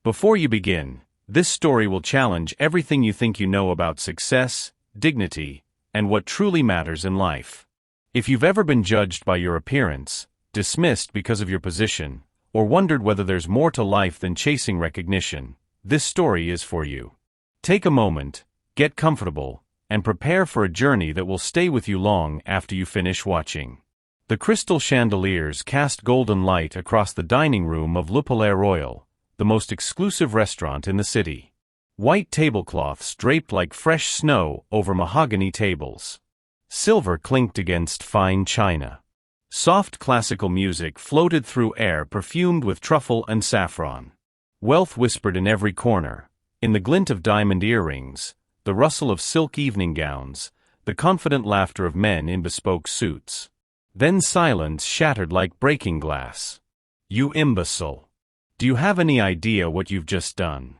Before you begin, this story will challenge everything you think you know about success, dignity, and what truly matters in life. If you've ever been judged by your appearance, dismissed because of your position, or wondered whether there's more to life than chasing recognition, this story is for you. Take a moment, get comfortable, and prepare for a journey that will stay with you long after you finish watching. The crystal chandeliers cast golden light across the dining room of Le Palais Royal, the most exclusive restaurant in the city. White tablecloths draped like fresh snow over mahogany tables. Silver clinked against fine china. Soft classical music floated through air perfumed with truffle and saffron. Wealth whispered in every corner, in the glint of diamond earrings, the rustle of silk evening gowns, the confident laughter of men in bespoke suits. Then silence shattered like breaking glass. You imbecile! Do you have any idea what you've just done?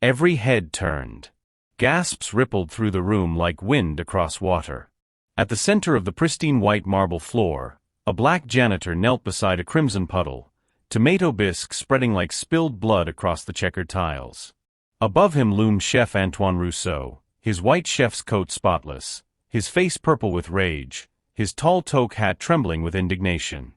Every head turned. Gasps rippled through the room like wind across water. At the center of the pristine white marble floor, a black janitor knelt beside a crimson puddle, tomato bisque spreading like spilled blood across the checkered tiles. Above him loomed Chef Antoine Rousseau, his white chef's coat spotless, his face purple with rage, his tall toque hat trembling with indignation.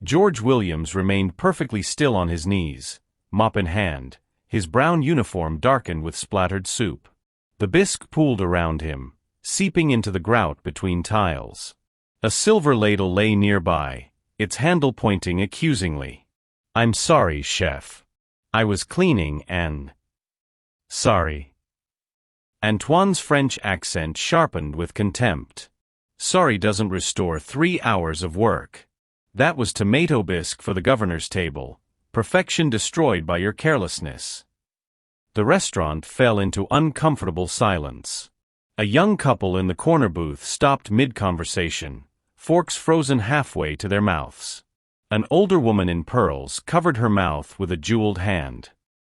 George Williams remained perfectly still on his knees, mop in hand, his brown uniform darkened with splattered soup. The bisque pooled around him, seeping into the grout between tiles. A silver ladle lay nearby, its handle pointing accusingly. "I'm sorry, chef. I was cleaning and—" "Sorry." Antoine's French accent sharpened with contempt. "Sorry doesn't restore 3 hours of work. That was tomato bisque for the governor's table, perfection destroyed by your carelessness." The restaurant fell into uncomfortable silence. A young couple in the corner booth stopped mid-conversation, forks frozen halfway to their mouths. An older woman in pearls covered her mouth with a jeweled hand.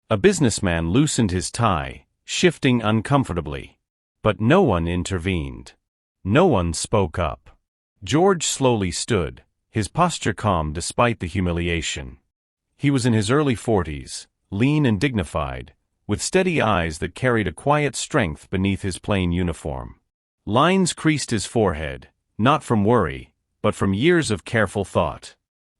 A businessman loosened his tie, shifting uncomfortably. But no one intervened. No one spoke up. George slowly stood, his posture calm despite the humiliation. He was in his early 40s, lean and dignified, with steady eyes that carried a quiet strength beneath his plain uniform. Lines creased his forehead, not from worry, but from years of careful thought.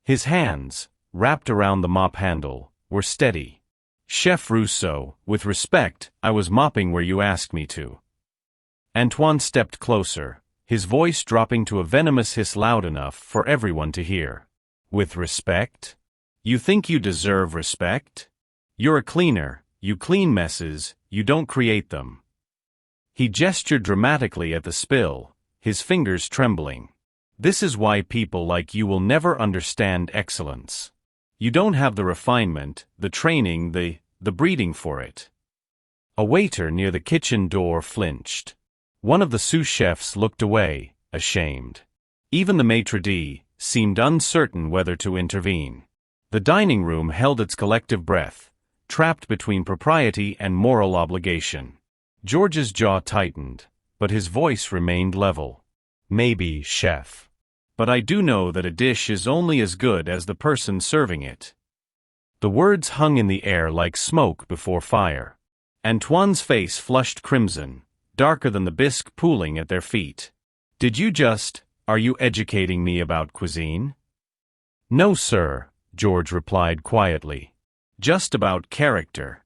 His hands, wrapped around the mop handle, were steady. "Chef Rousseau, with respect, I was mopping where you asked me to." Antoine stepped closer, his voice dropping to a venomous hiss loud enough for everyone to hear. "With respect? You think you deserve respect? You're a cleaner, you clean messes, you don't create them." He gestured dramatically at the spill, his fingers trembling. "This is why people like you will never understand excellence. You don't have the refinement, the training, the breeding for it." A waiter near the kitchen door flinched. One of the sous chefs looked away, ashamed. Even the maitre d' seemed uncertain whether to intervene. The dining room held its collective breath, trapped between propriety and moral obligation. George's jaw tightened, but his voice remained level. "Maybe, chef. But I do know that a dish is only as good as the person serving it." The words hung in the air like smoke before fire. Antoine's face flushed crimson, darker than the bisque pooling at their feet. Are you educating me about cuisine?" "No, sir," George replied quietly. "Just about character."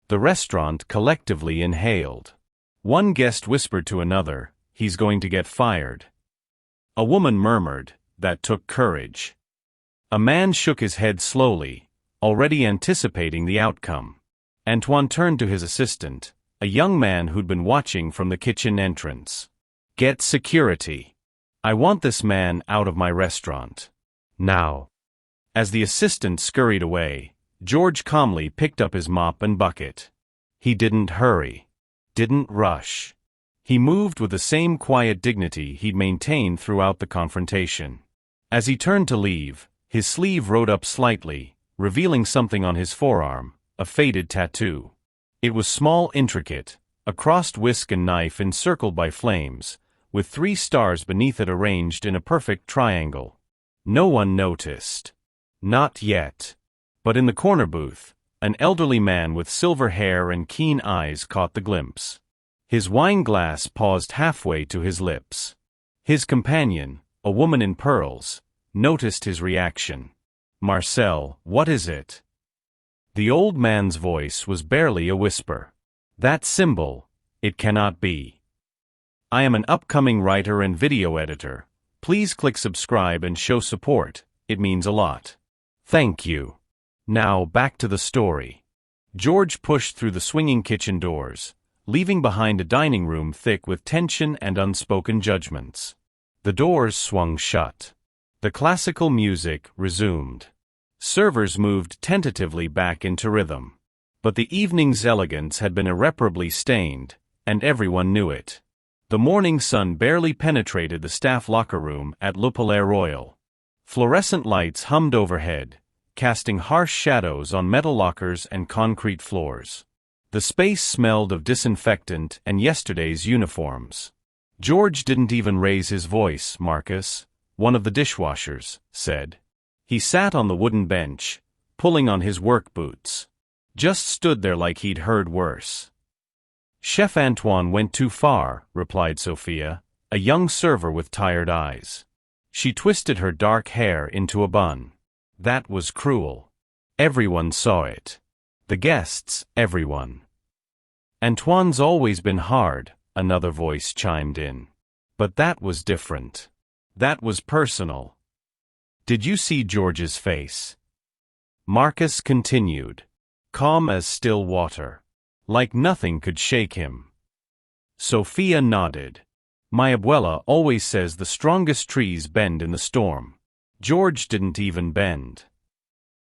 The restaurant collectively inhaled. One guest whispered to another, "He's going to get fired." A woman murmured, "That took courage." A man shook his head slowly, already anticipating the outcome. Antoine turned to his assistant, a young man who'd been watching from the kitchen entrance. "Get security. I want this man out of my restaurant. Now." As the assistant scurried away, George calmly picked up his mop and bucket. He didn't hurry. Didn't rush. He moved with the same quiet dignity he'd maintained throughout the confrontation. As he turned to leave, his sleeve rode up slightly, revealing something on his forearm, a faded tattoo. It was small, intricate, a crossed whisk and knife encircled by flames, with 3 stars beneath it arranged in a perfect triangle. No one noticed. Not yet. But in the corner booth, An elderly man with silver hair and keen eyes caught the glimpse. His wine glass paused halfway to his lips. His companion, a woman in pearls, noticed his reaction. "Marcel, what is it?" The old man's voice was barely a whisper. "That symbol, it cannot be. I am an upcoming writer and video editor. Please click subscribe and show support, it means a lot. Thank you." Now back to the story. George pushed through the swinging kitchen doors, leaving behind a dining room thick with tension and unspoken judgments. The doors swung shut. The classical music resumed. Servers moved tentatively back into rhythm. But the evening's elegance had been irreparably stained, and everyone knew it. The morning sun barely penetrated the staff locker room at Le Palais Royal. Fluorescent lights hummed overhead, casting harsh shadows on metal lockers and concrete floors. The space smelled of disinfectant and yesterday's uniforms. "George didn't even raise his voice," Marcus, one of the dishwashers, said. He sat on the wooden bench, pulling on his work boots. Just stood there like he'd heard worse. "Chef Antoine went too far," replied Sophia, a young server with tired eyes. She twisted her dark hair into a bun. That was cruel. Everyone saw it. The guests, everyone. "Antoine's always been hard," another voice chimed in. But that was different. That was personal. "Did you see George's face?" Marcus continued, calm as still water. Like nothing could shake him. Sophia nodded. "My abuela always says the strongest trees bend in the storm. George didn't even bend."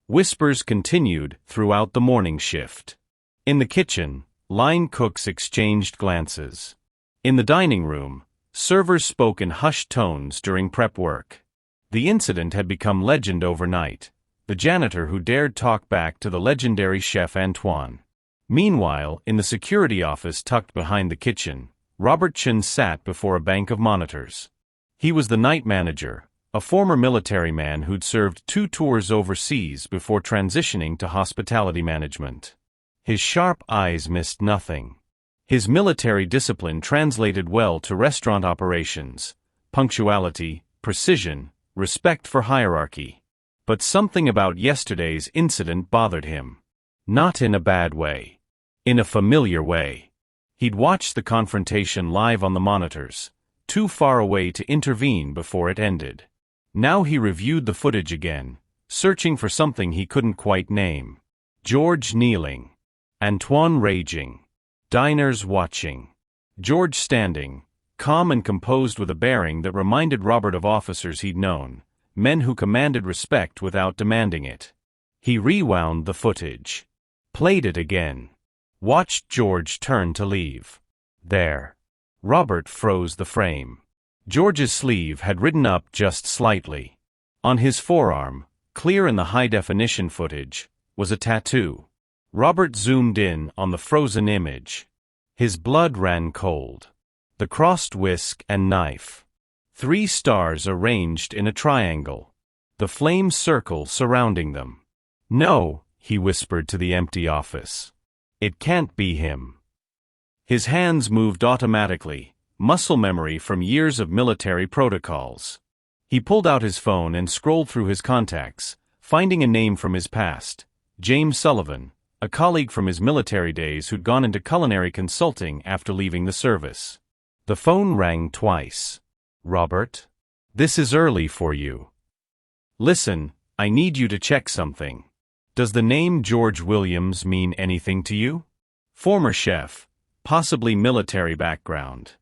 Whispers continued throughout the morning shift. In the kitchen, line cooks exchanged glances. In the dining room, servers spoke in hushed tones during prep work. The incident had become legend overnight, the janitor who dared talk back to the legendary Chef Antoine. Meanwhile, in the security office tucked behind the kitchen, Robert Chen sat before a bank of monitors. He was the night manager, a former military man who'd served 2 tours overseas before transitioning to hospitality management. His sharp eyes missed nothing. His military discipline translated well to restaurant operations: punctuality, precision, respect for hierarchy. But something about yesterday's incident bothered him. Not in a bad way. In a familiar way. He'd watched the confrontation live on the monitors, too far away to intervene before it ended. Now he reviewed the footage again, searching for something he couldn't quite name. George kneeling. Antoine raging. Diners watching. George standing, calm and composed with a bearing that reminded Robert of officers he'd known, men who commanded respect without demanding it. He rewound the footage. Played it again. Watched George turn to leave. There. Robert froze the frame. George's sleeve had ridden up just slightly. On his forearm, clear in the high-definition footage, was a tattoo. Robert zoomed in on the frozen image. His blood ran cold. The crossed whisk and knife. 3 stars arranged in a triangle. The flame circle surrounding them. "No," he whispered to the empty office. "It can't be him." His hands moved automatically, muscle memory from years of military protocols. He pulled out his phone and scrolled through his contacts, finding a name from his past: James Sullivan, a colleague from his military days who'd gone into culinary consulting after leaving the service. The phone rang twice. "Robert? This is early for you. Listen, I need you to check something. Does the name George Williams mean anything to you? Former chef, possibly military background."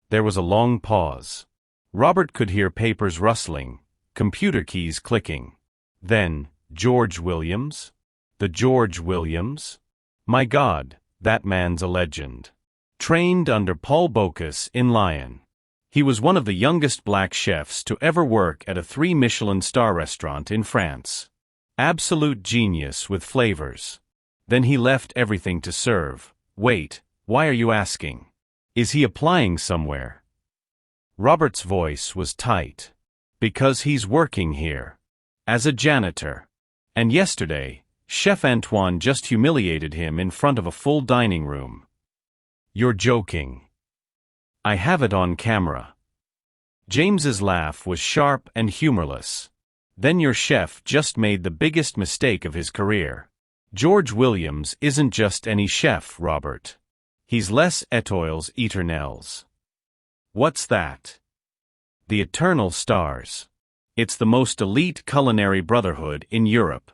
There was a long pause. Robert could hear papers rustling, computer keys clicking. Then, George Williams? The George Williams? My God, that man's a legend. Trained under Paul Bocuse in Lyon. He was one of the youngest black chefs to ever work at a 3-Michelin-star restaurant in France. Absolute genius with flavors. Then he left everything to serve. Wait, why are you asking? Is he applying somewhere? Robert's voice was tight. Because he's working here. As a janitor. And yesterday, Chef Antoine just humiliated him in front of a full dining room. You're joking. I have it on camera. James's laugh was sharp and humorless. Then your chef just made the biggest mistake of his career. George Williams isn't just any chef, Robert. He's les étoiles éternelles. What's that? The eternal stars. It's the most elite culinary brotherhood in Europe.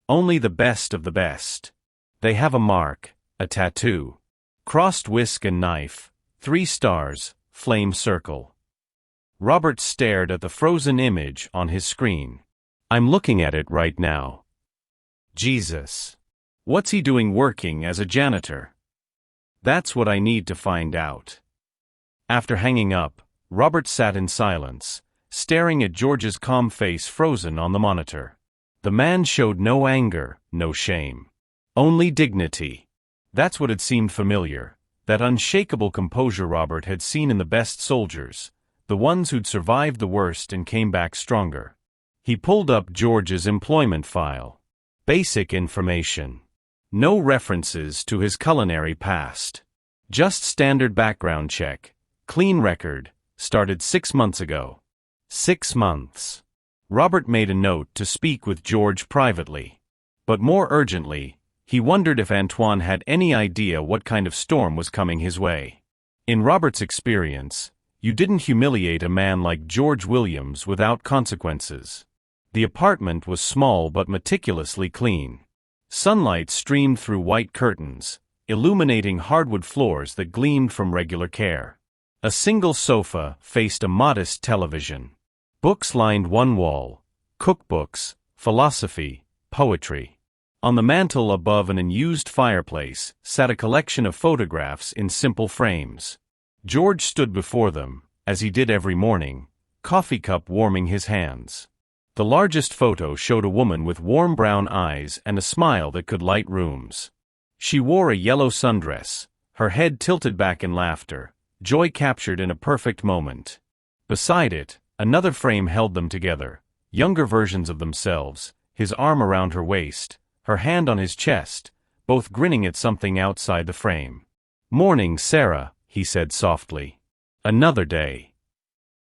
Only the best of the best. They have a mark, a tattoo. Crossed whisk and knife, 3 stars, flame circle. Robert stared at the frozen image on his screen. I'm looking at it right now. Jesus. What's he doing working as a janitor? That's what I need to find out. After hanging up, Robert sat in silence, staring at George's calm face frozen on the monitor. The man showed no anger, no shame. Only dignity. That's what had seemed familiar, that unshakable composure Robert had seen in the best soldiers, the ones who'd survived the worst and came back stronger. He pulled up George's employment file. Basic information. No references to his culinary past. Just standard background check. Clean record. Started 6 months ago. 6 months. Robert made a note to speak with George privately. But more urgently, he wondered if Antoine had any idea what kind of storm was coming his way. In Robert's experience, you didn't humiliate a man like George Williams without consequences. The apartment was small but meticulously clean. Sunlight streamed through white curtains, illuminating hardwood floors that gleamed from regular care. A single sofa faced a modest television. Books lined one wall, cookbooks, philosophy, poetry. On the mantel above an unused fireplace sat a collection of photographs in simple frames. George stood before them, as he did every morning, coffee cup warming his hands. The largest photo showed a woman with warm brown eyes and a smile that could light rooms. She wore a yellow sundress, her head tilted back in laughter, joy captured in a perfect moment. Beside it, another frame held them together, younger versions of themselves, his arm around her waist, her hand on his chest, both grinning at something outside the frame. "Morning, Sarah," he said softly. "Another day."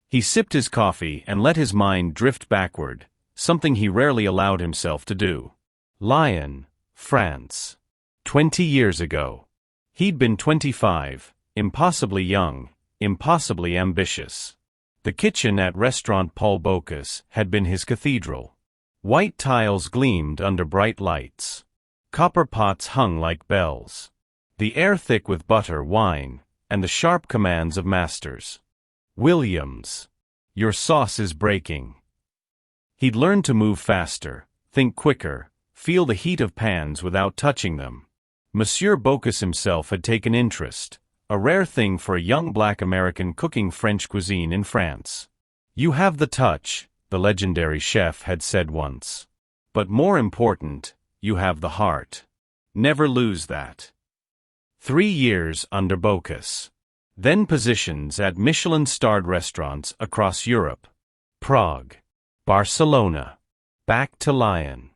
He sipped his coffee and let his mind drift backward, something he rarely allowed himself to do. Lyon, France. 20 years ago. He'd been 25, impossibly young, impossibly ambitious. The kitchen at restaurant Paul Bocuse had been his cathedral. White tiles gleamed under bright lights. Copper pots hung like bells. The air thick with butter, wine, and the sharp commands of masters. "Williams, your sauce is breaking." He'd learned to move faster, think quicker, feel the heat of pans without touching them. Monsieur Bocuse himself had taken interest, a rare thing for a young black American cooking French cuisine in France. "You have the touch," the legendary chef had said once. "But more important, you have the heart. Never lose that." 3 years under Bocuse. Then positions at Michelin-starred restaurants across Europe. Prague. Barcelona. Back to Lyon.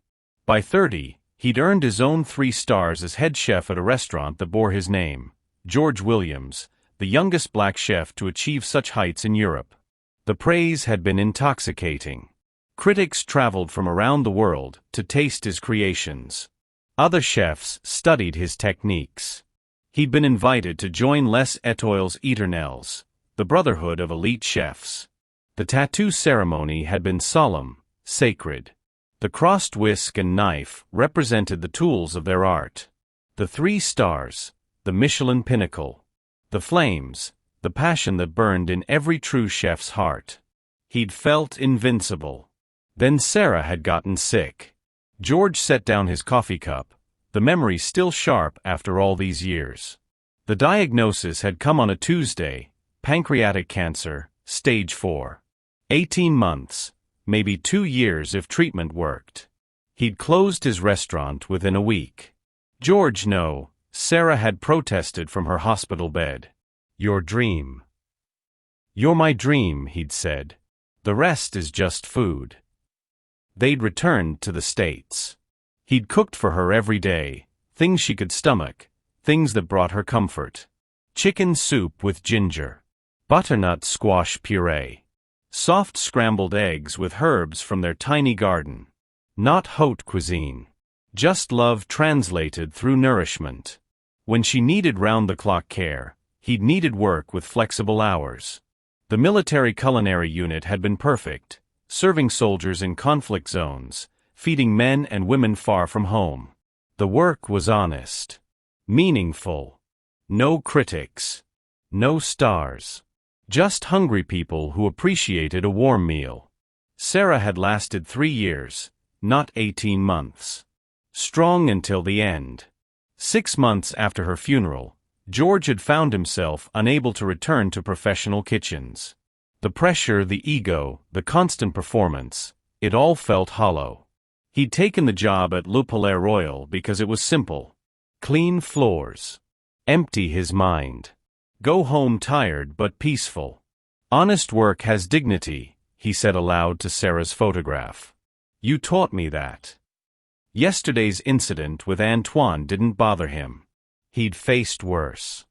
By 30, he'd earned his own 3 stars as head chef at a restaurant that bore his name, George Williams, the youngest black chef to achieve such heights in Europe. The praise had been intoxicating. Critics traveled from around the world to taste his creations. Other chefs studied his techniques. He'd been invited to join les étoiles éternelles, the brotherhood of elite chefs. The tattoo ceremony had been solemn, sacred. The crossed whisk and knife represented the tools of their art. The 3 stars, the Michelin pinnacle. The flames, the passion that burned in every true chef's heart. He'd felt invincible. Then Sarah had gotten sick. George set down his coffee cup, the memory still sharp after all these years. The diagnosis had come on a Tuesday, pancreatic cancer, stage 4. 18 months, maybe 2 years if treatment worked. He'd closed his restaurant within a week. "George, no," Sarah had protested from her hospital bed. "Your dream." "You're my dream," he'd said. "The rest is just food." They'd returned to the States. He'd cooked for her every day, things she could stomach, things that brought her comfort. Chicken soup with ginger. Butternut squash puree. Soft scrambled eggs with herbs from their tiny garden. Not haute cuisine. Just love translated through nourishment. When she needed round-the-clock care, he'd needed work with flexible hours. The military culinary unit had been perfect, serving soldiers in conflict zones, feeding men and women far from home. The work was honest. Meaningful. No critics. No stars. Just hungry people who appreciated a warm meal. Sarah had lasted 3 years, not 18 months. Strong until the end. 6 months after her funeral, George had found himself unable to return to professional kitchens. The pressure, the ego, the constant performance, it all felt hollow. He'd taken the job at Le Palais Royal because it was simple. Clean floors. Empty his mind. Go home tired but peaceful. Honest work has dignity, he said aloud to Sarah's photograph. You taught me that. Yesterday's incident with Antoine didn't bother him. He'd faced worse.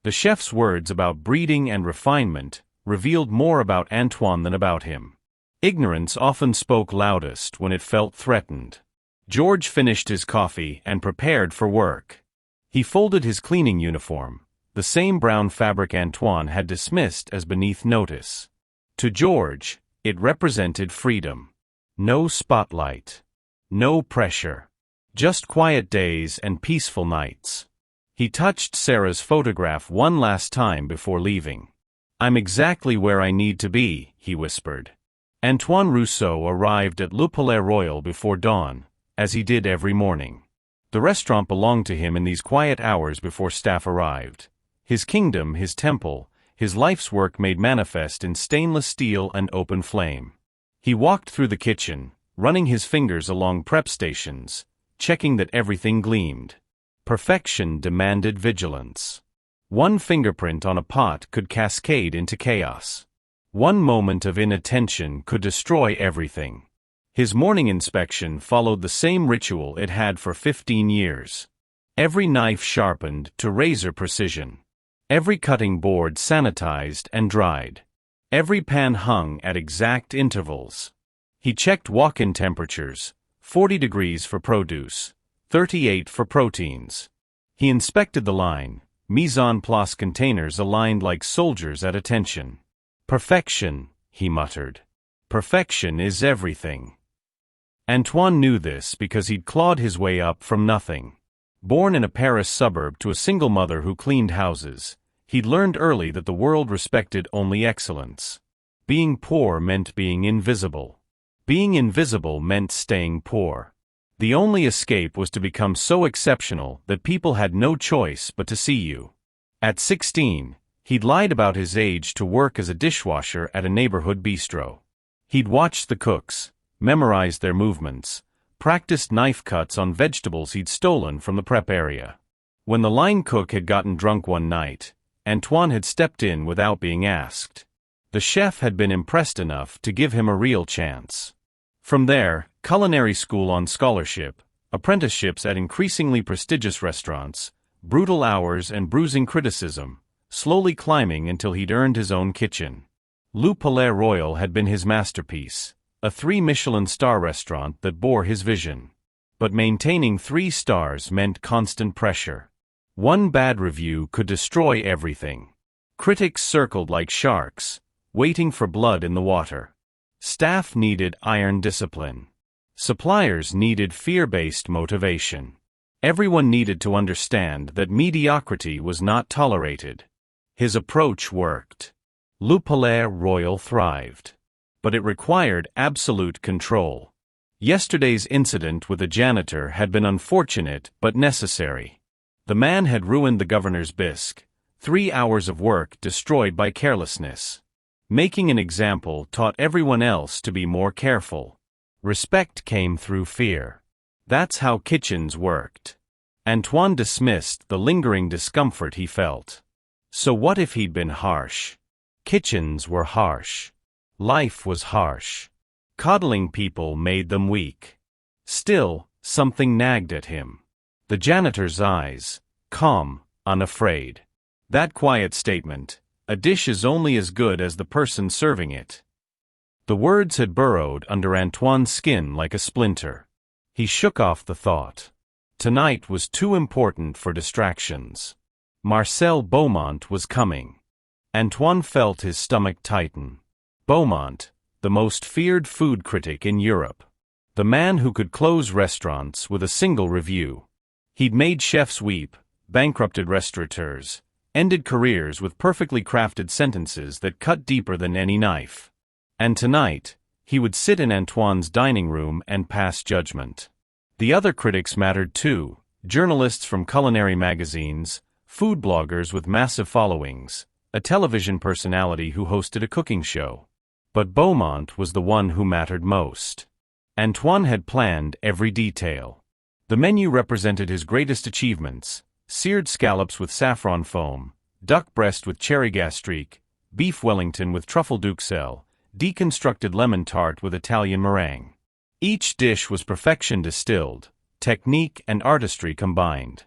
The chef's words about breeding and refinement revealed more about Antoine than about him. Ignorance often spoke loudest when it felt threatened. George finished his coffee and prepared for work. He folded his cleaning uniform, the same brown fabric Antoine had dismissed as beneath notice. To George, it represented freedom. No spotlight. No pressure. Just quiet days and peaceful nights. He touched Sarah's photograph one last time before leaving. I'm exactly where I need to be, he whispered. Antoine Rousseau arrived at Le Palais Royal before dawn, as he did every morning. The restaurant belonged to him in these quiet hours before staff arrived. His kingdom, his temple, his life's work made manifest in stainless steel and open flame. He walked through the kitchen, running his fingers along prep stations, checking that everything gleamed. Perfection demanded vigilance. One fingerprint on a pot could cascade into chaos. One moment of inattention could destroy everything. His morning inspection followed the same ritual it had for 15 years. Every knife sharpened to razor precision. Every cutting board sanitized and dried. Every pan hung at exact intervals. He checked walk-in temperatures, 40 degrees for produce, 38 for proteins. He inspected the line, mise en place containers aligned like soldiers at attention. Perfection, he muttered. Perfection is everything. Antoine knew this because he'd clawed his way up from nothing. Born in a Paris suburb to a single mother who cleaned houses, he'd learned early that the world respected only excellence. Being poor meant being invisible. Being invisible meant staying poor. The only escape was to become so exceptional that people had no choice but to see you. At 16, he'd lied about his age to work as a dishwasher at a neighborhood bistro. He'd watched the cooks, memorized their movements, practiced knife cuts on vegetables he'd stolen from the prep area. When the line cook had gotten drunk one night, Antoine had stepped in without being asked. The chef had been impressed enough to give him a real chance. From there, culinary school on scholarship, apprenticeships at increasingly prestigious restaurants, brutal hours and bruising criticism, slowly climbing until he'd earned his own kitchen. Le Palais Royal had been his masterpiece, a 3-Michelin-star restaurant that bore his vision. But maintaining 3 stars meant constant pressure. One bad review could destroy everything. Critics circled like sharks, waiting for blood in the water. Staff needed iron discipline. Suppliers needed fear-based motivation. Everyone needed to understand that mediocrity was not tolerated. His approach worked. Le Palais Royal thrived. But it required absolute control. Yesterday's incident with the janitor had been unfortunate but necessary. The man had ruined the governor's bisque, 3 hours of work destroyed by carelessness. Making an example taught everyone else to be more careful. Respect came through fear. That's how kitchens worked. Antoine dismissed the lingering discomfort he felt. So what if he'd been harsh? Kitchens were harsh. Life was harsh. Coddling people made them weak. Still, Something nagged at him. The janitor's eyes, calm, unafraid. That quiet statement, "A dish is only as good as the person serving it." The words had burrowed under Antoine's skin like a splinter. He shook off the thought. Tonight was too important for distractions. Marcel Beaumont was coming. Antoine felt his stomach tighten. Beaumont, the most feared food critic in Europe. The man who could close restaurants with a single review. He'd made chefs weep, bankrupted restaurateurs, ended careers with perfectly crafted sentences that cut deeper than any knife. And tonight, he would sit in Antoine's dining room and pass judgment. The other critics mattered too, journalists from culinary magazines, food bloggers with massive followings, a television personality who hosted a cooking show. But Beaumont was the one who mattered most. Antoine had planned every detail. The menu represented his greatest achievements: seared scallops with saffron foam, duck breast with cherry gastrique, beef Wellington with truffle duxelles, deconstructed lemon tart with Italian meringue. Each dish was perfection distilled, technique and artistry combined.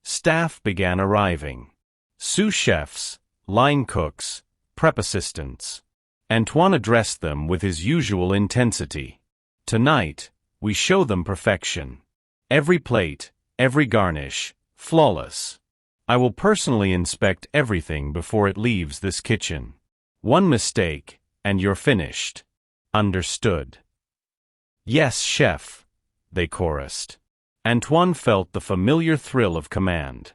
Staff began arriving. Sous chefs, line cooks, prep assistants. Antoine addressed them with his usual intensity. "Tonight, we show them perfection. Every plate, every garnish, flawless. I will personally inspect everything before it leaves this kitchen. One mistake, and you're finished. Understood?" "Yes, chef," they chorused. Antoine felt the familiar thrill of command.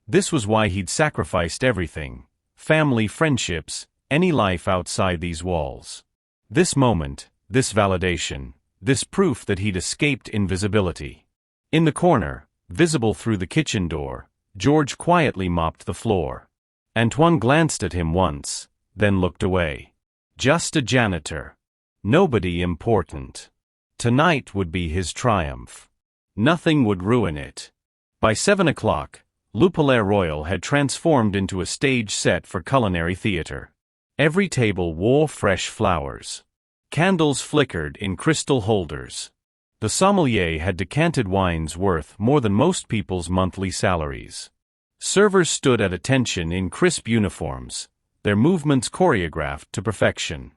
This was why he'd sacrificed everything: family, friendships, any life outside these walls. This moment, this validation, this proof that he'd escaped invisibility. In the corner, visible through the kitchen door, George quietly mopped the floor. Antoine glanced at him once, then looked away. Just a janitor. Nobody important. Tonight would be his triumph. Nothing would ruin it. By 7 o'clock, Le Palais Royal had transformed into a stage set for culinary theater. Every table wore fresh flowers. Candles flickered in crystal holders. The sommelier had decanted wines worth more than most people's monthly salaries. Servers stood at attention in crisp uniforms, their movements choreographed to perfection.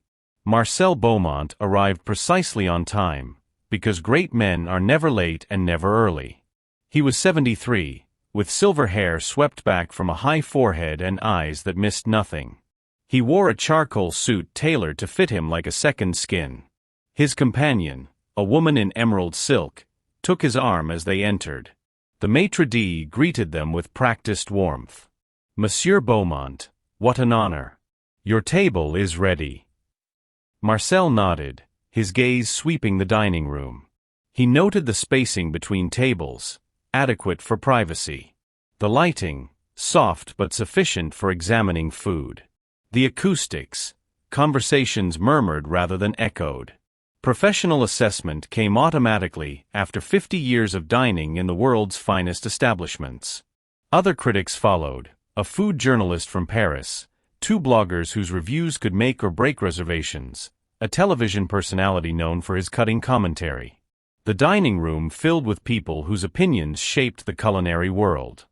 Marcel Beaumont arrived precisely on time, because great men are never late and never early. He was 73, with silver hair swept back from a high forehead and eyes that missed nothing. He wore a charcoal suit tailored to fit him like a second skin. His companion, a woman in emerald silk, took his arm as they entered. The maitre d' greeted them with practiced warmth. "Monsieur Beaumont, what an honor. Your table is ready." Marcel nodded, his gaze sweeping the dining room. He noted the spacing between tables, adequate for privacy. The lighting, soft but sufficient for examining food. The acoustics, conversations murmured rather than echoed. Professional assessment came automatically after 50 years of dining in the world's finest establishments. Other critics followed, a food journalist from Paris, 2 bloggers whose reviews could make or break reservations, a television personality known for his cutting commentary. The dining room filled with people whose opinions shaped the culinary world.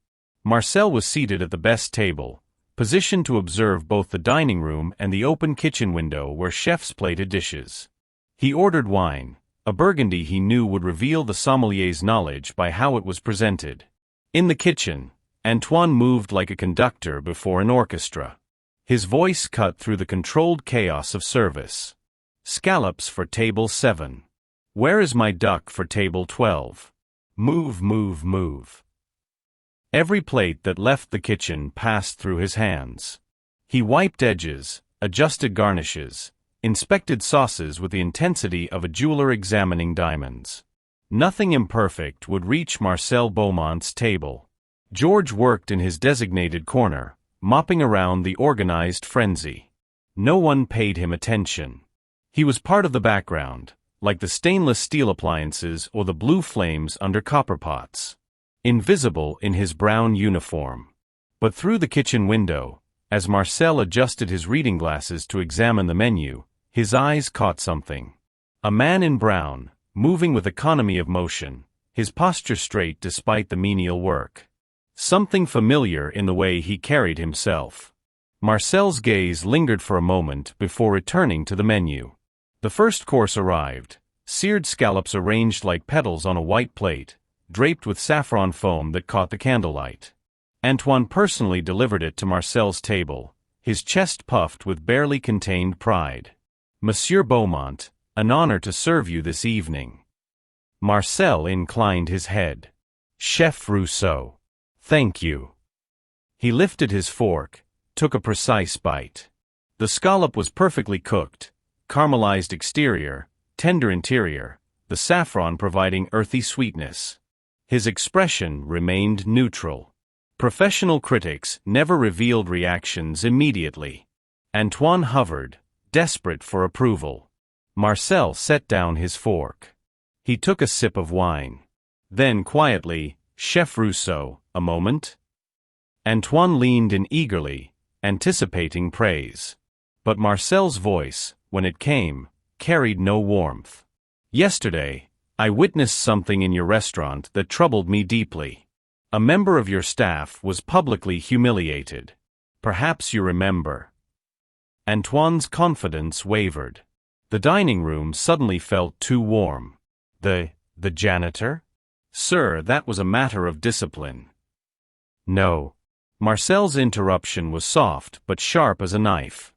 Marcel was seated at the best table, positioned to observe both the dining room and the open kitchen window where chefs plated dishes. He ordered wine, a Burgundy he knew would reveal the sommelier's knowledge by how it was presented. In the kitchen, Antoine moved like a conductor before an orchestra. His voice cut through the controlled chaos of service. "Scallops for table 7. Where is my duck for table 12? Move, move, move." Every plate that left the kitchen passed through his hands. He wiped edges, adjusted garnishes, inspected sauces with the intensity of a jeweler examining diamonds. Nothing imperfect would reach Marcel Beaumont's table. George worked in his designated corner, mopping around the organized frenzy. No one paid him attention. He was part of the background, like the stainless steel appliances or the blue flames under copper pots. Invisible in his brown uniform. But through the kitchen window, as Marcel adjusted his reading glasses to examine the menu, his eyes caught something. A man in brown, moving with economy of motion, his posture straight despite the menial work. Something familiar in the way he carried himself. Marcel's gaze lingered for a moment before returning to the menu. The first course arrived, seared scallops arranged like petals on a white plate, draped with saffron foam that caught the candlelight. Antoine personally delivered it to Marcel's table, his chest puffed with barely contained pride. "Monsieur Beaumont, an honor to serve you this evening." Marcel inclined his head. "Chef Rousseau. Thank you." He lifted his fork, took a precise bite. The scallop was perfectly cooked, caramelized exterior, tender interior, the saffron providing earthy sweetness. His expression remained neutral. Professional critics never revealed reactions immediately. Antoine hovered, desperate for approval. Marcel set down his fork. He took a sip of wine. Then quietly, "Chef Rousseau, a moment?" Antoine leaned in eagerly, anticipating praise. But Marcel's voice, when it came, carried no warmth. "Yesterday, I witnessed something in your restaurant that troubled me deeply. A member of your staff was publicly humiliated. Perhaps you remember." Antoine's confidence wavered. The dining room suddenly felt too warm. The janitor? "Sir, that was a matter of discipline." "No." Marcel's interruption was soft but sharp as a knife.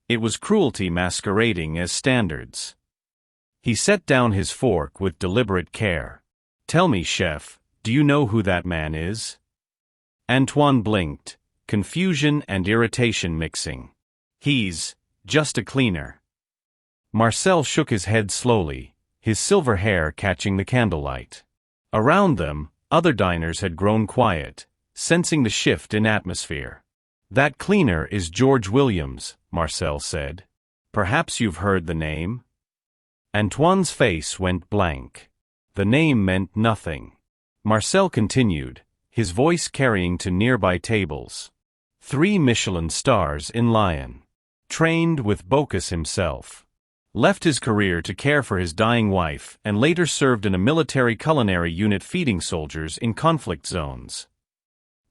It was cruelty masquerading as standards. He set down his fork with deliberate care. "Tell me, chef, do you know who that man is?" Antoine blinked, confusion and irritation mixing. "He's just a cleaner." Marcel shook his head slowly, his silver hair catching the candlelight. Around them, other diners had grown quiet, sensing the shift in atmosphere. "That cleaner is George Williams," Marcel said. "Perhaps you've heard the name?" Antoine's face went blank. The name meant nothing. Marcel continued, his voice carrying to nearby tables. 3 Michelin stars in Lyon. Trained with Bocuse himself. Left his career to care for his dying wife and later served in a military culinary unit feeding soldiers in conflict zones.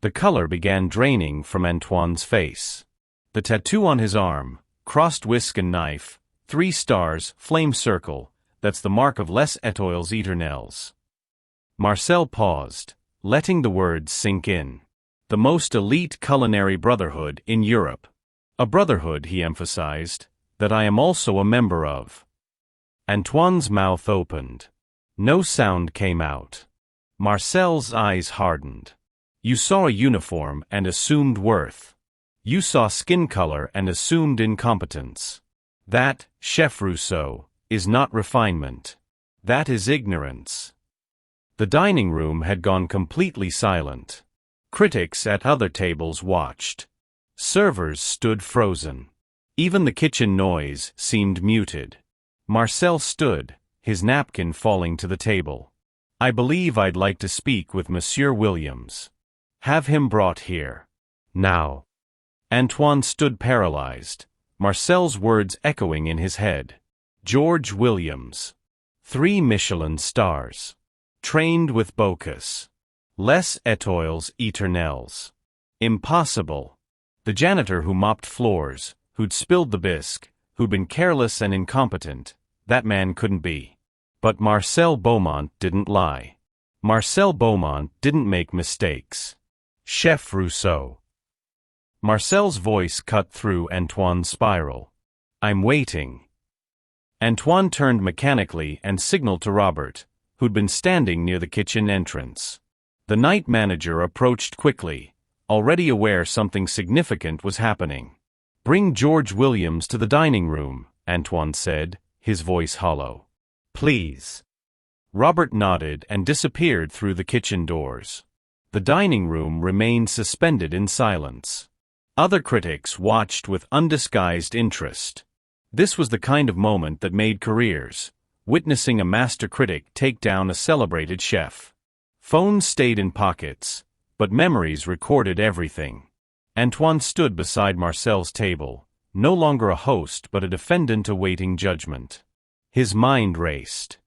The color began draining from Antoine's face. The tattoo on his arm, crossed whisk and knife, 3 stars, flame circle, that's the mark of les toiles ternelles. Marcel paused, letting the words sink in. The most elite culinary brotherhood in Europe. A brotherhood, he emphasized, that I am also a member of. Antoine's mouth opened. No sound came out. Marcel's eyes hardened. "You saw a uniform and assumed worth. You saw skin color and assumed incompetence. That, Chef Rousseau, is not refinement. That is ignorance." The dining room had gone completely silent. Critics at other tables watched. Servers stood frozen. Even the kitchen noise seemed muted. Marcel stood, his napkin falling to the table. "I believe I'd like to speak with Monsieur Williams. Have him brought here. Now." Antoine stood paralyzed, Marcel's words echoing in his head. George Williams. 3 Michelin stars. Trained with Bocuse. Les toiles ternelles. Impossible. The janitor who mopped floors, who'd spilled the bisque, who'd been careless and incompetent, that man couldn't be. But Marcel Beaumont didn't lie. Marcel Beaumont didn't make mistakes. Chef Rousseau. Marcel's voice cut through Antoine's spiral. "I'm waiting." Antoine turned mechanically and signaled to Robert, who'd been standing near the kitchen entrance. The night manager approached quickly, already aware something significant was happening. "Bring George Williams to the dining room," Antoine said, his voice hollow. "Please." Robert nodded and disappeared through the kitchen doors. The dining room remained suspended in silence. Other critics watched with undisguised interest. This was the kind of moment that made careers, witnessing a master critic take down a celebrated chef. Phones stayed in pockets, but memories recorded everything. Antoine stood beside Marcel's table, no longer a host but a defendant awaiting judgment. His mind raced.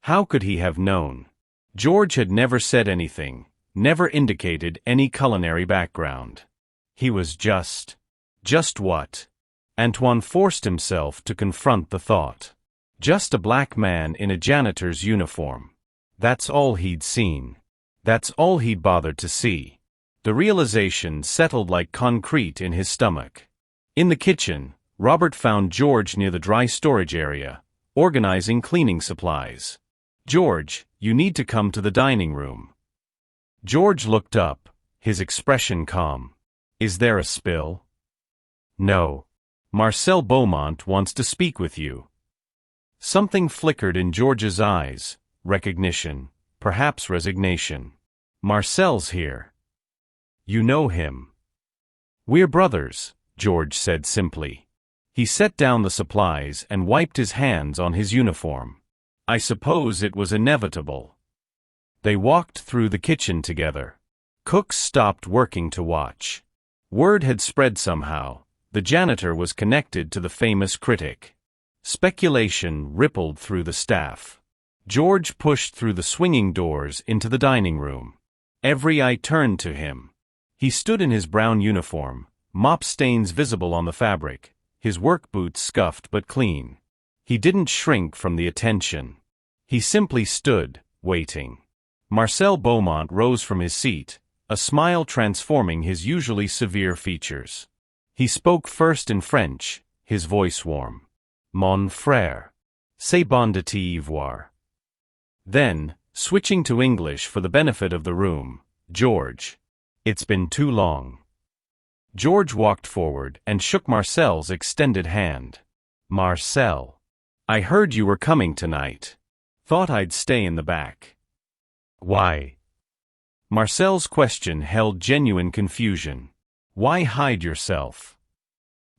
How could he have known? George had never said anything, never indicated any culinary background. He was just what? Antoine forced himself to confront the thought. Just a black man in a janitor's uniform. That's all he'd seen. That's all he'd bothered to see. The realization settled like concrete in his stomach. In the kitchen, Robert found George near the dry storage area, organizing cleaning supplies. "George, you need to come to the dining room." George looked up, his expression calm. "Is there a spill?" "No. Marcel Beaumont wants to speak with you." Something flickered in George's eyes, recognition, perhaps resignation. "Marcel's here. You know him." "We're brothers," George said simply. He set down the supplies and wiped his hands on his uniform. "I suppose it was inevitable." They walked through the kitchen together. Cooks stopped working to watch. Word had spread somehow. The janitor was connected to the famous critic. Speculation rippled through the staff. George pushed through the swinging doors into the dining room. Every eye turned to him. He stood in his brown uniform, mop stains visible on the fabric, his work boots scuffed but clean. He didn't shrink from the attention. He simply stood, waiting. Marcel Beaumont rose from his seat, a smile transforming his usually severe features. He spoke first in French, his voice warm. "Mon frère. C'est bon de t'y voir." Then, switching to English for the benefit of the room, "George. It's been too long." George walked forward and shook Marcel's extended hand. "Marcel. I heard you were coming tonight. Thought I'd stay in the back." "Why?" Marcel's question held genuine confusion. "Why hide yourself?"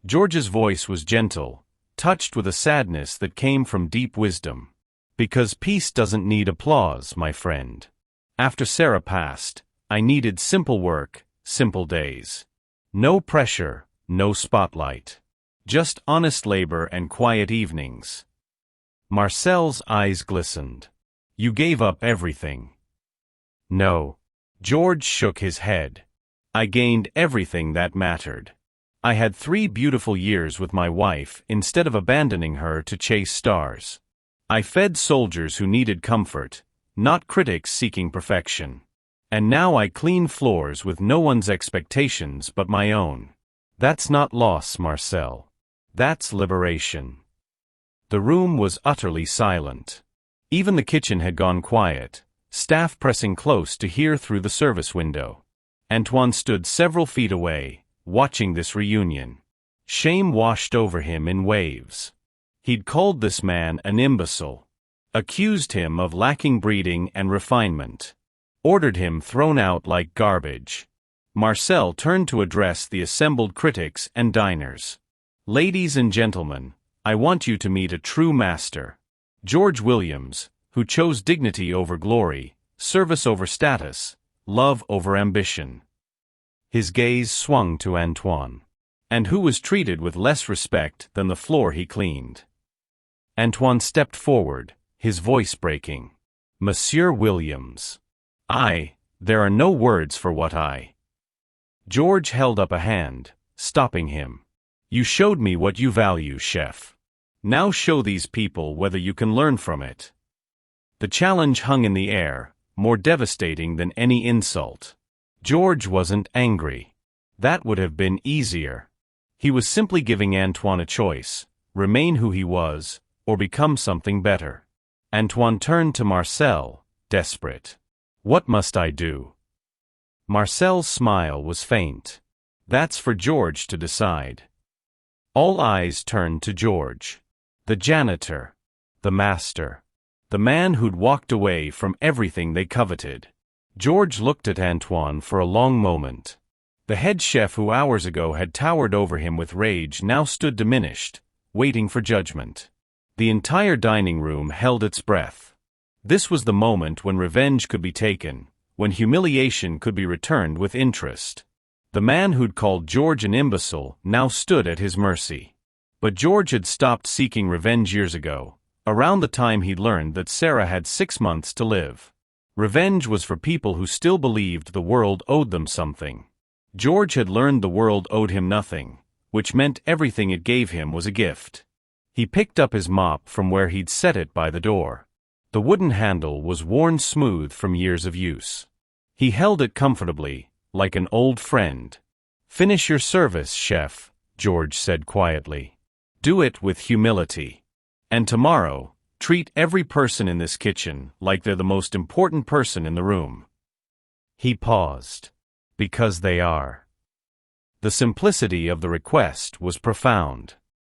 George's voice was gentle, touched with a sadness that came from deep wisdom. "Because peace doesn't need applause, my friend. After Sarah passed, I needed simple work, simple days. No pressure, no spotlight. Just honest labor and quiet evenings." Marcel's eyes glistened. "You gave up everything." "No." George shook his head. "I gained everything that mattered. I had 3 beautiful years with my wife instead of abandoning her to chase stars. I fed soldiers who needed comfort, not critics seeking perfection. And now I clean floors with no one's expectations but my own. That's not loss, Marcel. That's liberation." The room was utterly silent. Even the kitchen had gone quiet, staff pressing close to hear through the service window. Antoine stood several feet away, watching this reunion. Shame washed over him in waves. He'd called this man an imbecile, accused him of lacking breeding and refinement, ordered him thrown out like garbage. Marcel turned to address the assembled critics and diners. "Ladies and gentlemen, I want you to meet a true master. George Williams, who chose dignity over glory, service over status, love over ambition." His gaze swung to Antoine. "And who was treated with less respect than the floor he cleaned." Antoine stepped forward, his voice breaking. "Monsieur Williams. There are no words for what I—" George held up a hand, stopping him. "You showed me what you value, chef. Now show these people whether you can learn from it." The challenge hung in the air, more devastating than any insult. George wasn't angry. That would have been easier. He was simply giving Antoine a choice: remain who he was, or become something better. Antoine turned to Marcel, desperate. "What must I do?" Marcel's smile was faint. "That's for George to decide." All eyes turned to George. The janitor. The master. The man who'd walked away from everything they coveted. George looked at Antoine for a long moment. The head chef who hours ago had towered over him with rage now stood diminished, waiting for judgment. The entire dining room held its breath. This was the moment when revenge could be taken, when humiliation could be returned with interest. The man who'd called George an imbecile now stood at his mercy. But George had stopped seeking revenge years ago, around the time he'd learned that Sarah had 6 months to live. Revenge was for people who still believed the world owed them something. George had learned the world owed him nothing, which meant everything it gave him was a gift. He picked up his mop from where he'd set it by the door. The wooden handle was worn smooth from years of use. He held it comfortably, like an old friend. "Finish your service, chef," George said quietly. "Do it with humility. And tomorrow, treat every person in this kitchen like they're the most important person in the room." He paused. "Because they are." The simplicity of the request was profound.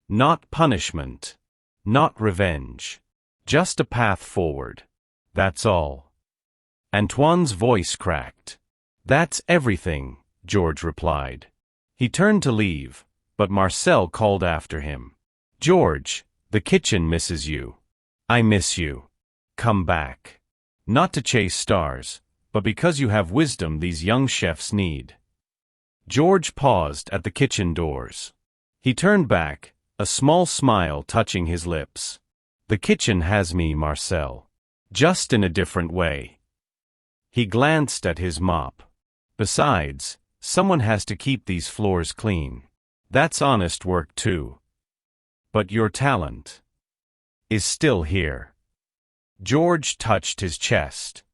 Not punishment. Not revenge. Just a path forward. That's all. Antoine's voice cracked. "That's everything," George replied. He turned to leave, but Marcel called after him. "George, the kitchen misses you. I miss you. Come back. Not to chase stars, but because you have wisdom these young chefs need." George paused at the kitchen doors. He turned back, a small smile touching his lips. "The kitchen has me, Marcel. Just in a different way." He glanced at his mop. "Besides, someone has to keep these floors clean. That's honest work too. But your talent is still here." George touched his chest.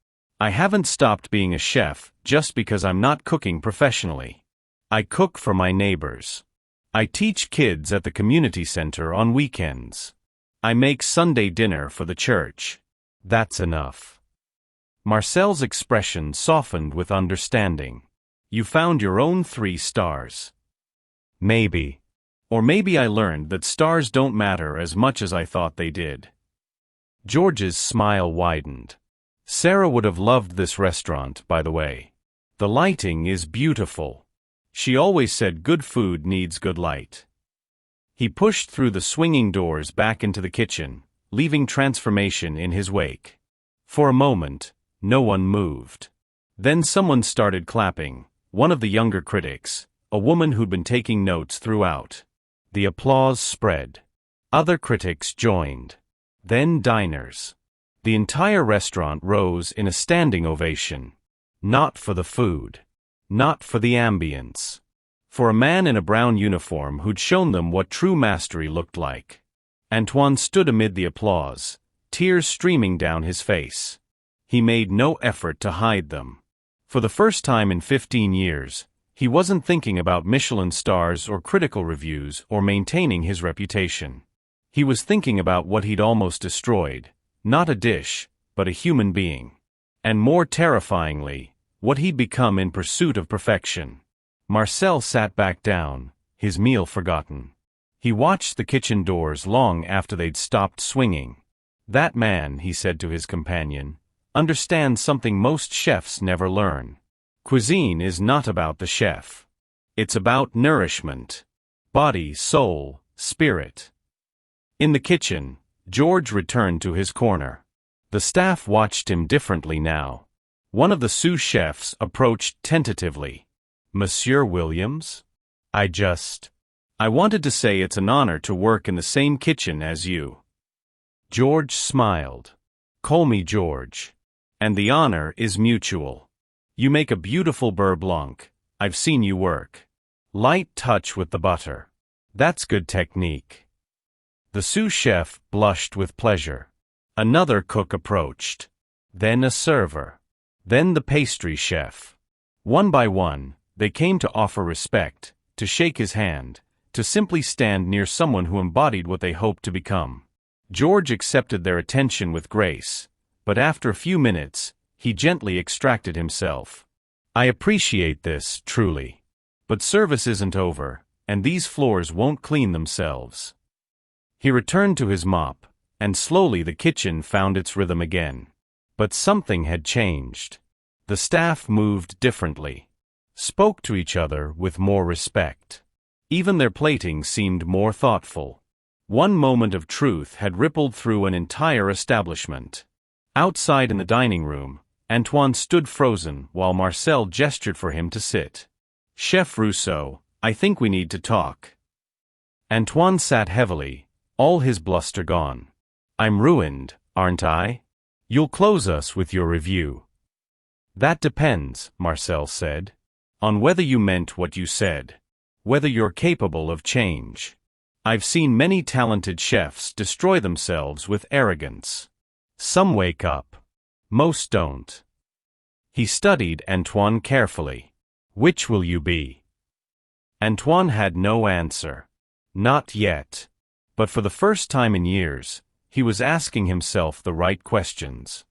"I haven't stopped being a chef just because I'm not cooking professionally. I cook for my neighbors. I teach kids at the community center on weekends. I make Sunday dinner for the church. That's enough." Marcel's expression softened with understanding. "You found your own 3 stars. Maybe. Or maybe I learned that stars don't matter as much as I thought they did." George's smile widened. "Sarah would have loved this restaurant, by the way. The lighting is beautiful. She always said good food needs good light." He pushed through the swinging doors back into the kitchen, leaving transformation in his wake. For a moment, no one moved. Then someone started clapping, one of the younger critics, a woman who'd been taking notes throughout. The applause spread. Other critics joined. Then diners. The entire restaurant rose in a standing ovation. Not for the food. Not for the ambience. For a man in a brown uniform who'd shown them what true mastery looked like. Antoine stood amid the applause, tears streaming down his face. He made no effort to hide them. For the first time in 15 years, he wasn't thinking about Michelin stars or critical reviews or maintaining his reputation. He was thinking about what he'd almost destroyed, not a dish, but a human being. And more terrifyingly, what he'd become in pursuit of perfection. Marcel sat back down, his meal forgotten. He watched the kitchen doors long after they'd stopped swinging. "That man," he said to his companion, "understands something most chefs never learn. Cuisine is not about the chef. It's about nourishment. Body, soul, spirit." In the kitchen, George returned to his corner. The staff watched him differently now. One of the sous chefs approached tentatively. "Monsieur Williams? I wanted to say it's an honor to work in the same kitchen as you." George smiled. "Call me George. And the honor is mutual. You make a beautiful beurre blanc. I've seen you work. Light touch with the butter. That's good technique." The sous chef blushed with pleasure. Another cook approached. Then a server. Then the pastry chef. One by one, they came to offer respect, to shake his hand, to simply stand near someone who embodied what they hoped to become. George accepted their attention with grace, but after a few minutes, he gently extracted himself. "I appreciate this, truly. But service isn't over, and these floors won't clean themselves." He returned to his mop, and slowly the kitchen found its rhythm again. But something had changed. The staff moved differently. Spoke to each other with more respect. Even their plating seemed more thoughtful. One moment of truth had rippled through an entire establishment. Outside in the dining room, Antoine stood frozen while Marcel gestured for him to sit. "Chef Rousseau, I think we need to talk." Antoine sat heavily, all his bluster gone. "I'm ruined, aren't I? You'll close us with your review, That depends, Marcel said. On whether you meant what you said. Whether you're capable of change. I've seen many talented chefs destroy themselves with arrogance. Some wake up. Most don't. He studied Antoine carefully. Which will you be? Antoine had no answer. Not yet. But for the first time in years, he was asking himself the right questions.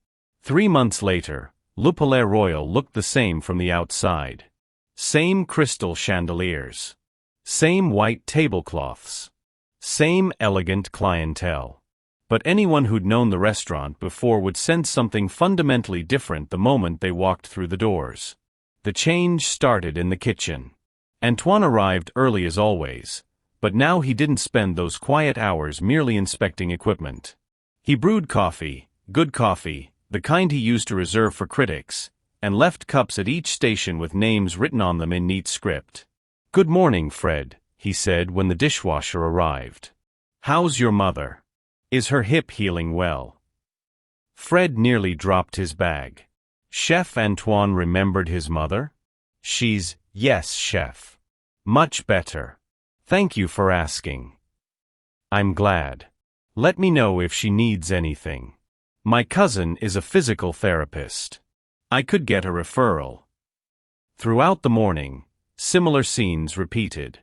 3 months later, Le Palais Royal looked the same from the outside. Same crystal chandeliers. Same white tablecloths. Same elegant clientele. But anyone who'd known the restaurant before would sense something fundamentally different the moment they walked through the doors. The change started in the kitchen. Antoine arrived early as always, but now he didn't spend those quiet hours merely inspecting equipment. He brewed coffee, good coffee, the kind he used to reserve for critics, and left cups at each station with names written on them in neat script. "Good morning, Fred," he said when the dishwasher arrived. "How's your mother? Is her hip healing well?" Fred nearly dropped his bag. Chef Antoine remembered his mother? Yes, chef. Much better. Thank you for asking. I'm glad. Let me know if she needs anything. My cousin is a physical therapist. I could get a referral. Throughout the morning, similar scenes repeated.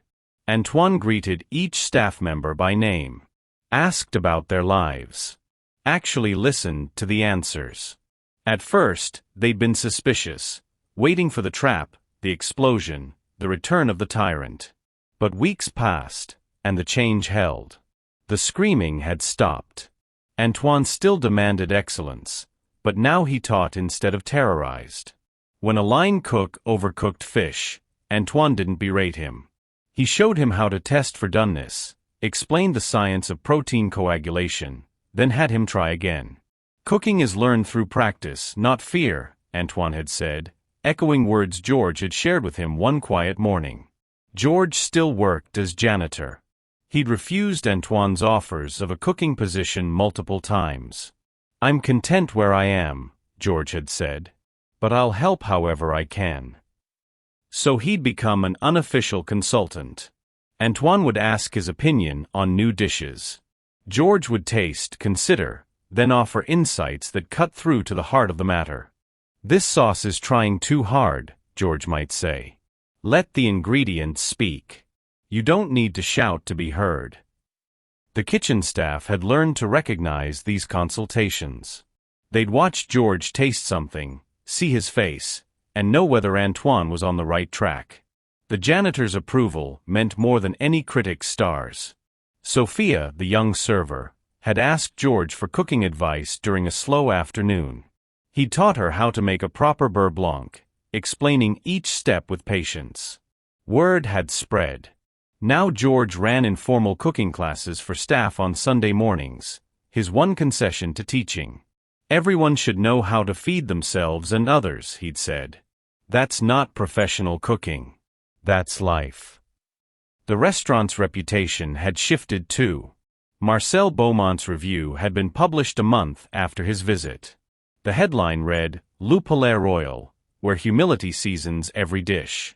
Antoine greeted each staff member by name, asked about their lives, actually listened to the answers. At first, they'd been suspicious, waiting for the trap, the explosion, the return of the tyrant. But weeks passed, and the change held. The screaming had stopped. Antoine still demanded excellence, but now he taught instead of terrorized. When a line cook overcooked fish, Antoine didn't berate him. He showed him how to test for doneness, explained the science of protein coagulation, then had him try again. Cooking is learned through practice, not fear, Antoine had said, echoing words George had shared with him one quiet morning. George still worked as janitor. He'd refused Antoine's offers of a cooking position multiple times. "I'm content where I am," George had said, "but I'll help however I can." So he'd become an unofficial consultant. Antoine would ask his opinion on new dishes. George would taste, consider, then offer insights that cut through to the heart of the matter. "This sauce is trying too hard," George might say. "Let the ingredients speak. You don't need to shout to be heard." The kitchen staff had learned to recognize these consultations. They'd watch George taste something, see his face, and know whether Antoine was on the right track. The janitor's approval meant more than any critic's stars. Sophia, the young server, had asked George for cooking advice during a slow afternoon. He taught her how to make a proper beurre blanc, explaining each step with patience. Word had spread. Now George ran informal cooking classes for staff on Sunday mornings, his one concession to teaching. "Everyone should know how to feed themselves and others," he'd said. "That's not professional cooking. That's life." The restaurant's reputation had shifted too. Marcel Beaumont's review had been published a month after his visit. The headline read, "Le Palais Royal, where humility seasons every dish."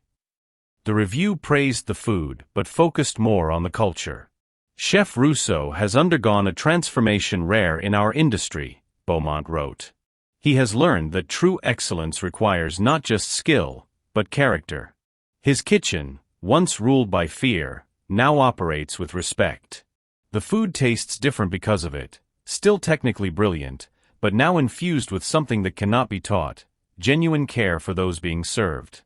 The review praised the food but focused more on the culture. "Chef Rousseau has undergone a transformation rare in our industry," Beaumont wrote. "He has learned that true excellence requires not just skill, but character. His kitchen, once ruled by fear, now operates with respect. The food tastes different because of it, still technically brilliant, but now infused with something that cannot be taught, genuine care for those being served."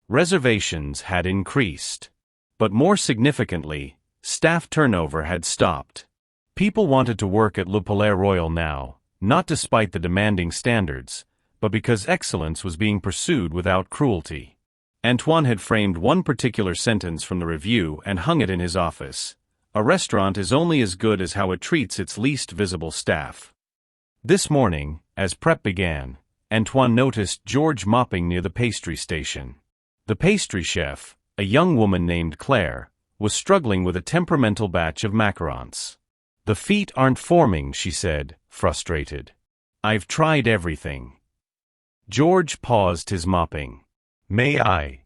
Reservations had increased. But more significantly, staff turnover had stopped. People wanted to work at Le Palais Royal now, not despite the demanding standards, but because excellence was being pursued without cruelty. Antoine had framed one particular sentence from the review and hung it in his office. "A restaurant is only as good as how it treats its least visible staff." This morning, as prep began, Antoine noticed George mopping near the pastry station. The pastry chef, a young woman named Claire, was struggling with a temperamental batch of macarons. "The feet aren't forming," she said, frustrated. "I've tried everything." George paused his mopping. "May I?"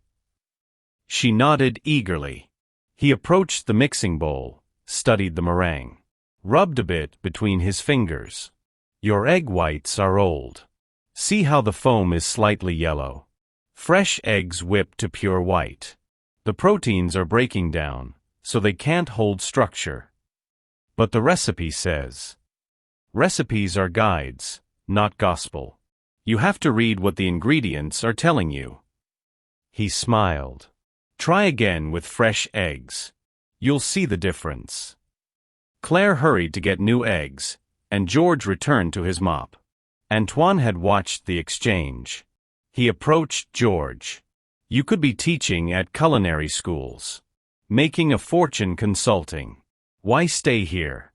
She nodded eagerly. He approached the mixing bowl, studied the meringue, rubbed a bit between his fingers. "Your egg whites are old. See how the foam is slightly yellow. Fresh eggs whipped to pure white. The proteins are breaking down, so they can't hold structure. But the recipe says." Recipes are guides, not gospel. You have to read what the ingredients are telling you. He smiled. "Try again with fresh eggs. You'll see the difference." Claire hurried to get new eggs, and George returned to his mop. Antoine had watched the exchange. He approached George. "You could be teaching at culinary schools. Making a fortune consulting. Why stay here?"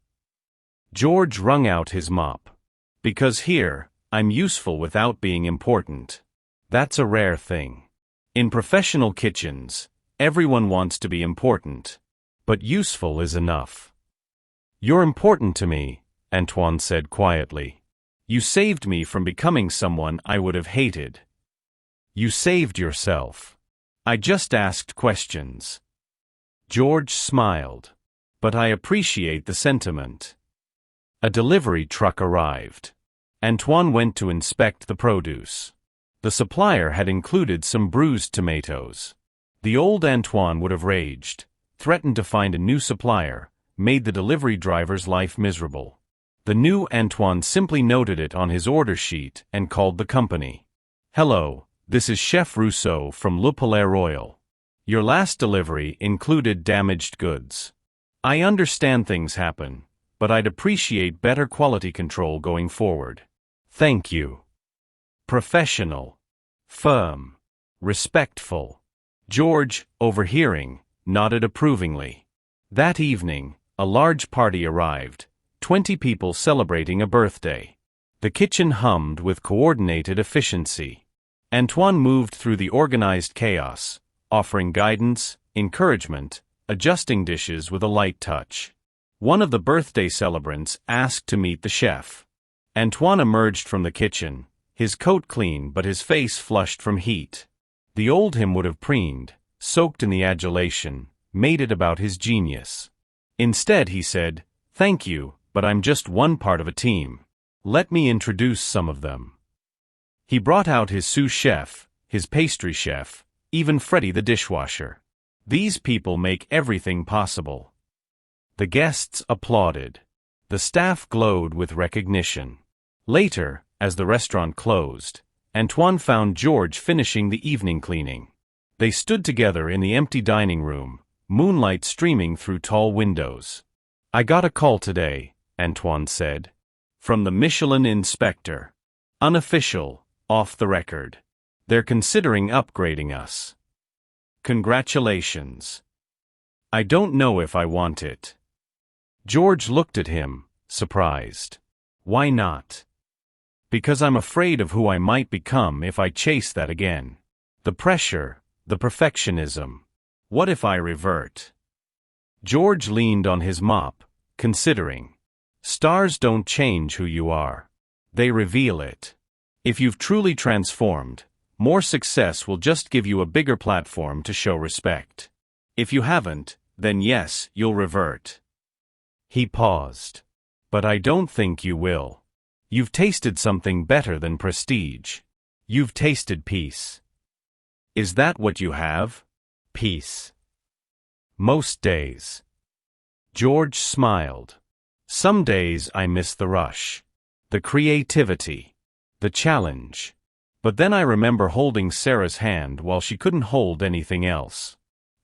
George wrung out his mop. "Because here, I'm useful without being important. That's a rare thing. In professional kitchens, everyone wants to be important. But useful is enough." "You're important to me," Antoine said quietly. "You saved me from becoming someone I would have hated." "You saved yourself. I just asked questions." George smiled. "But I appreciate the sentiment." A delivery truck arrived. Antoine went to inspect the produce. The supplier had included some bruised tomatoes. The old Antoine would have raged, threatened to find a new supplier, made the delivery driver's life miserable. The new Antoine simply noted it on his order sheet and called the company. "Hello, this is Chef Rousseau from Le Palais Royal. Your last delivery included damaged goods. I understand things happen, but I'd appreciate better quality control going forward. Thank you." Professional. Firm. Respectful. George, overhearing, nodded approvingly. That evening, a large party arrived, 20 people celebrating a birthday. The kitchen hummed with coordinated efficiency. Antoine moved through the organized chaos, offering guidance, encouragement, adjusting dishes with a light touch. One of the birthday celebrants asked to meet the chef. Antoine emerged from the kitchen, his coat clean but his face flushed from heat. The old him would have preened, soaked in the adulation, made it about his genius. Instead he said, "Thank you, but I'm just one part of a team. Let me introduce some of them." He brought out his sous chef, his pastry chef, even Freddie the dishwasher. These people make everything possible. The guests applauded. The staff glowed with recognition. Later, as the restaurant closed, Antoine found George finishing the evening cleaning. They stood together in the empty dining room, moonlight streaming through tall windows. "I got a call today," Antoine said. "From the Michelin inspector. Unofficial, off the record. They're considering upgrading us." "Congratulations." "I don't know if I want it." George looked at him, surprised. "Why not?" "Because I'm afraid of who I might become if I chase that again. The pressure, the perfectionism. What if I revert?" George leaned on his mop, considering. Stars don't change who you are. They reveal it. If you've truly transformed, more success will just give you a bigger platform to show respect. If you haven't, then yes, you'll revert. He paused. "But I don't think you will. You've tasted something better than prestige. You've tasted peace." "Is that what you have? Peace?" "Most days." George smiled. "Some days I miss the rush. The creativity. The challenge. But then I remember holding Sarah's hand while she couldn't hold anything else.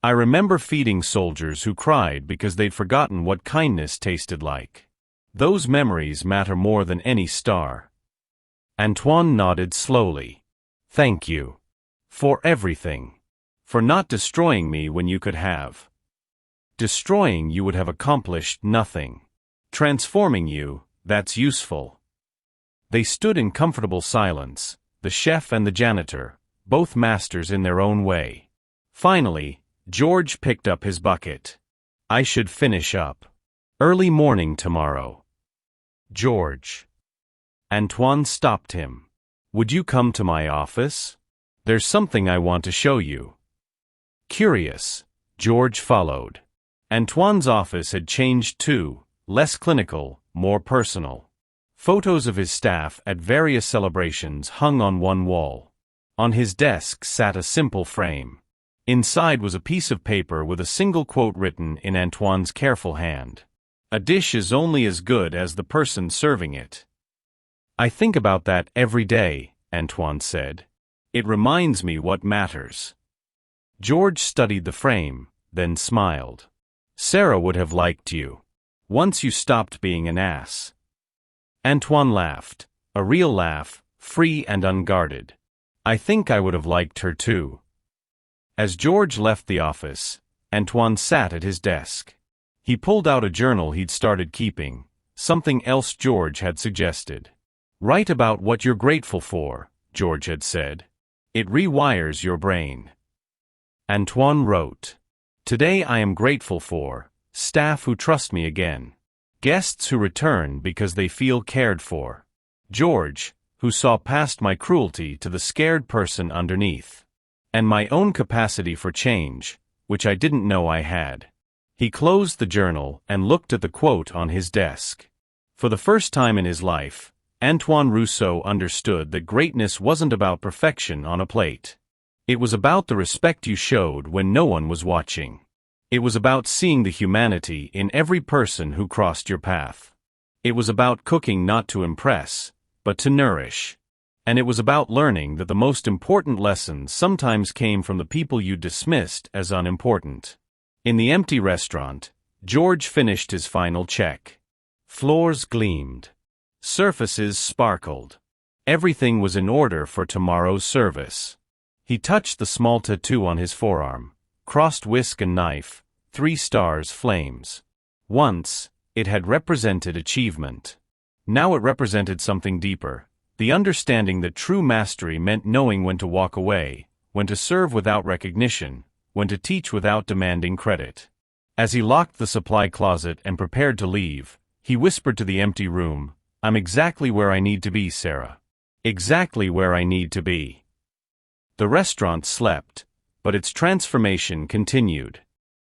I remember feeding soldiers who cried because they'd forgotten what kindness tasted like. Those memories matter more than any star." Antoine nodded slowly. "Thank you. For everything. For not destroying me when you could have. Destroying you would have accomplished nothing. Transforming you, that's useful." They stood in comfortable silence, the chef and the janitor, both masters in their own way. Finally, George picked up his bucket. "I should finish up. Early morning tomorrow." "George." Antoine stopped him. Would you come to my office? There's something I want to show you. Curious, George followed. Antoine's office had changed too, less clinical, more personal. Photos of his staff at various celebrations hung on one wall. On his desk sat a simple frame. Inside was a piece of paper with a single quote written in Antoine's careful hand. A dish is only as good as the person serving it. I think about that every day, Antoine said. It reminds me what matters. George studied the frame, then smiled. Sarah would have liked you. Once you stopped being an ass. Antoine laughed, a real laugh, free and unguarded. I think I would have liked her too. As George left the office, Antoine sat at his desk. He pulled out a journal he'd started keeping, something else George had suggested. Write about what you're grateful for, George had said. It rewires your brain. Antoine wrote, Today I am grateful for staff who trust me again. Guests who return because they feel cared for. George, who saw past my cruelty to the scared person underneath. And my own capacity for change, which I didn't know I had. He closed the journal and looked at the quote on his desk. For the first time in his life, Antoine Rousseau understood that greatness wasn't about perfection on a plate. It was about the respect you showed when no one was watching. It was about seeing the humanity in every person who crossed your path. It was about cooking not to impress, but to nourish. And it was about learning that the most important lessons sometimes came from the people you dismissed as unimportant. In the empty restaurant, George finished his final check. Floors gleamed. Surfaces sparkled. Everything was in order for tomorrow's service. He touched the small tattoo on his forearm, crossed whisk and knife, 3 stars flames. Once, it had represented achievement. Now it represented something deeper, the understanding that true mastery meant knowing when to walk away, when to serve without recognition, when to teach without demanding credit. As he locked the supply closet and prepared to leave, he whispered to the empty room, I'm exactly where I need to be, Sarah. Exactly where I need to be. The restaurant slept, but its transformation continued.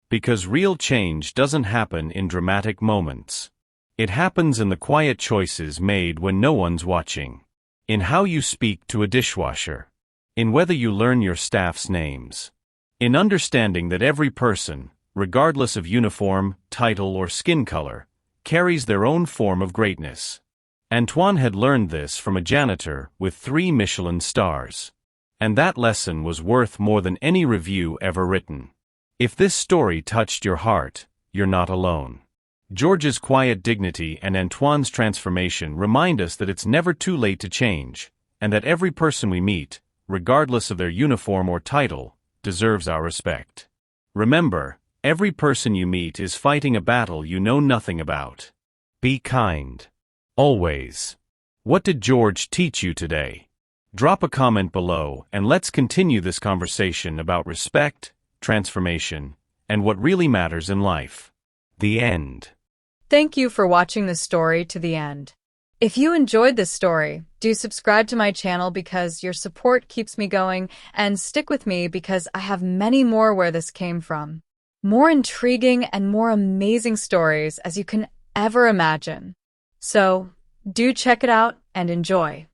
Because real change doesn't happen in dramatic moments. It happens in the quiet choices made when no one's watching. In how you speak to a dishwasher. In whether you learn your staff's names. In understanding that every person, regardless of uniform, title, or skin color, carries their own form of greatness. Antoine had learned this from a janitor with 3 Michelin stars. And that lesson was worth more than any review ever written. If this story touched your heart, you're not alone. George's quiet dignity and Antoine's transformation remind us that it's never too late to change, and that every person we meet, regardless of their uniform or title, deserves our respect. Remember, every person you meet is fighting a battle you know nothing about. Be kind. Always. What did George teach you today? Drop a comment below and let's continue this conversation about respect, transformation, and what really matters in life. The end. Thank you for watching this story to the end. If you enjoyed this story, do subscribe to my channel because your support keeps me going, and stick with me because I have many more where this came from. More intriguing and more amazing stories as you can ever imagine. So, do check it out and enjoy.